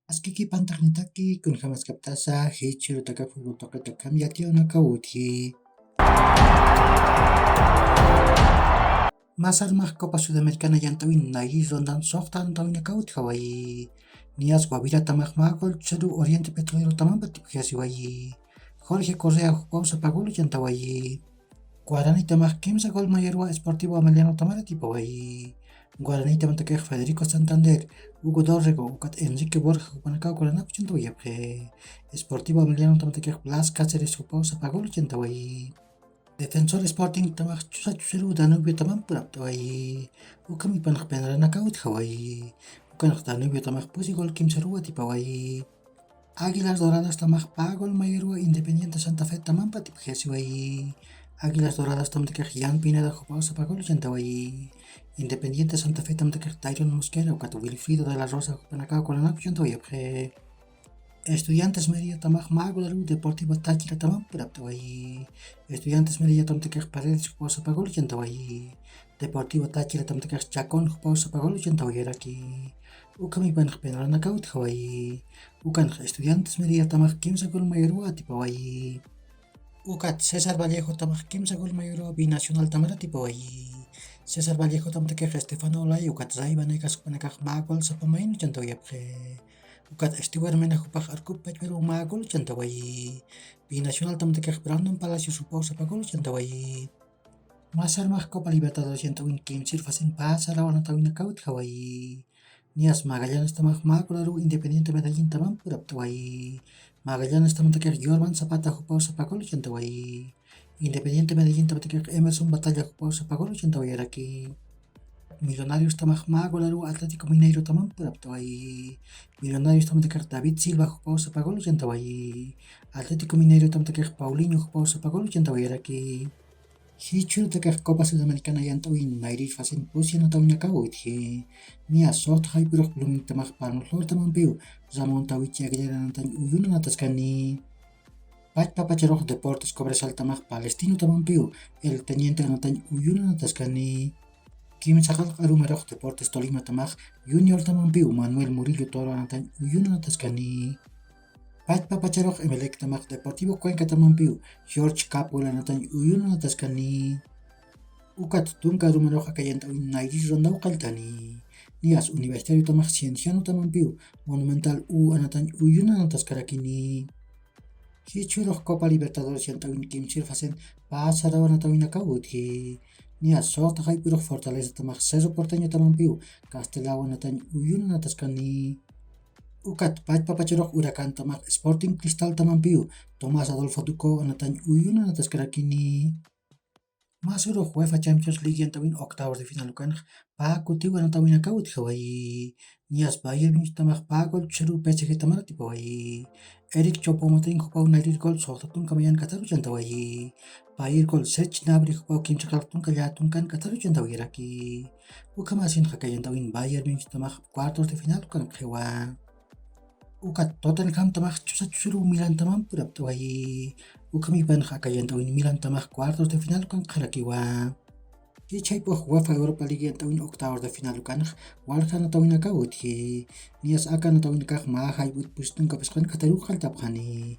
Askiki pantaqnitaki kunhamasqaptasa hich'irutaqa futboltoqeta kamyatiyunaqa wuthi. Masarmaq Copa Sudamericana llantawin nayris rondan soqtan tawinaqa wuthi hawayi. Nias Guaviratamaq Magol Charu Oriente Petrolero tamanpa tipujyasiwayi. Jorge Correa hukpawsa pagulu llantawayi. Guaranitamaq kimsa gol mayarwa Sportivo Ameliano tamara tipawayi. Guaranitamantaq Federico Santander, Hugo Dorrego, ukat Enrique Borja hukmanakaw kulanapu chantawayapje. Sportivo Ameliano tamantaq Blas Cáceres hukpawsa pagulu chantawayi. Defensor Sporting tamaq chusa chusaru Danubio tamampuraptawayi. Ukami panaq penranakaw hawayi. Ukanaq Danubio tamaq pusi gol kimsaruwa tipawayi. Águilas Doradas tamaq pagol mayarwa Independiente Santa Fe tamanpa tipujyasiwayi. Águilas Doradas tamantaq Jan Pineda hukpawsa pagulu chantawayi. Independiente Santa Fe tamantaq Tyron Mosquera ukat Wilfrido de la Rosa hukmanakaw kulanapu chantawayapje. Estudiantes Mérida tamaq Magolaru Deportivo Táchira tamampuraptawayi. Estudiantes Mérida tamantaq Paredes hukpawsa pagulu chantawayi. Deportivo Táchira tamantaq Chacón hukpawsa pagulu chantawayaraki. Ukami panaq penranakaw hawayi. Ukanaq Estudiantes Mérida tamaq kimsa gol mayarwa tipawayi. Ukat César Vallejo tamaq kimsa gol mayarwa Binacional tamara tipawayi. César Vallejo tamantaq Estefano Olaya ukat Ray Vanegas hukmanakaq Magol sapamaynu chantawayapje. Ukat Stewart Mena hukpaq Arcup Pachperu Magol chantawayi. Binacional tamantaq Brandon Palacios hukpawsa pagulu chantawayi. Masarmaq Copa Libertadores llantawin kimsir fasen pasarawan tawinakaw hawayi. Nias Magallanes tamaq Magolaru Independiente Medellín tamampuraptawayi. Magallanes tamantaq Yorman Zapata hukpawsa pagulu chantawayi. Independiente Medellín tamantaq Emerson Batalla hukpawsa pagulu chantawayaraki. Millonarios tamaq Magolaru Atlético Mineiro tamampuraptawayi. Millonarios tamantaq David Silva hukpawsa pagulu chantawayi. Atlético Mineiro tamantaq Paulinho hukpawsa pagulu chantawayaraki. Hich'irutaqa Copa Sudamericana llantawin nayris fasen pusyana tawinaqa wuthi. Nias soqta haypiruq Blooming tamaq Palmaflor tamanpiu Ramon Tawichi Aguilera nantañ uyunanatasqani. Pachpapacharuq Deportes Cobresal tamaq Palestino tamanpiu El Teniente nantañ uyunanatasqani. Kimsa qallq arumaruq Deportes Tolima tamaq Junior tamanpiu Manuel Murillo Toro nantañ uyunanatasqani. Pachpapacharuq Emelec tamaq Deportivo Cuenca tamanpiu George Capwell nantañ uyunanatasqani. Ukat tunka arumaruq llantawin nayris rondaw qalltani. Nias Universitario tamaq Cienciano tamanpiu Monumental U nantañ uyunanatasqarakini. Hich'uruq Copa Libertadores llantawin kimsir fasen pasarawan tawinaqa wuthi. Nias soqta haypiruq Fortaleza tamaq Cerro Porteño tamanpiu Castelao nantañ uyunanatasqani. Ukat Pachpapacharuq Huracán tamaq Sporting Cristal tamanpiu Tomás Adolfo Ducó nantañ uyunanatasqarakini. Masuruq UEFA Champions League llantawin octavos de final ukanaq Pakutiwan tawinaqa wuthi hawayi. Nias Bayern Munich tamaq Pagol Charu PSG tamara tipawayi. Eric Choupo-Moting hukpaw nayris gol soqta tunka mayan kataru chantawayi. Bayern gol Serge Gnabry hukpaw kimsa qallq tunka llatun kataru chantawayaraki. Ukamasinqa llantawin Bayern Munich tamaq cuartos de final ukanaq jewa. Ukat Tottenham tamaq chusa chusuru Milan tamampuraptawayi. Ukami panaq llantawin Milan tamaq cuartos de final ukanqa qarakiwa. Chaypuq UEFA Europa League llantawin octavos de final ukanaq Walhana tawinaqa wuthi. Nias tawinakaq Mahay Pushtunka pisqani Kataru qalltapqani.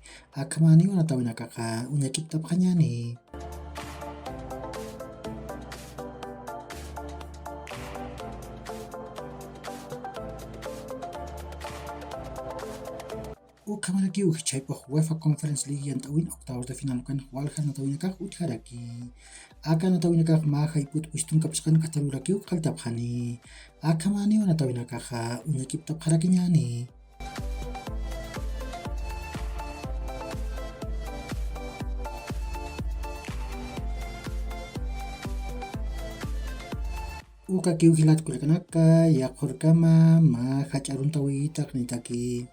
Maniwana tawinaqaqa uñakiptapqañani. Ukamaraki chaypuq UEFA Conference League llantawin octavos de final ukanaq Walhana tawinakaq utharaki. Tawinakaq Mahay Pushtunka pisqani Kataruraki qalltapqani. Maniwana tawinaqaqa uñakiptapqarakiñani. Uka kiwhilat kullkanaqa yaqurkama hach'arunta wiyitaq nitaki.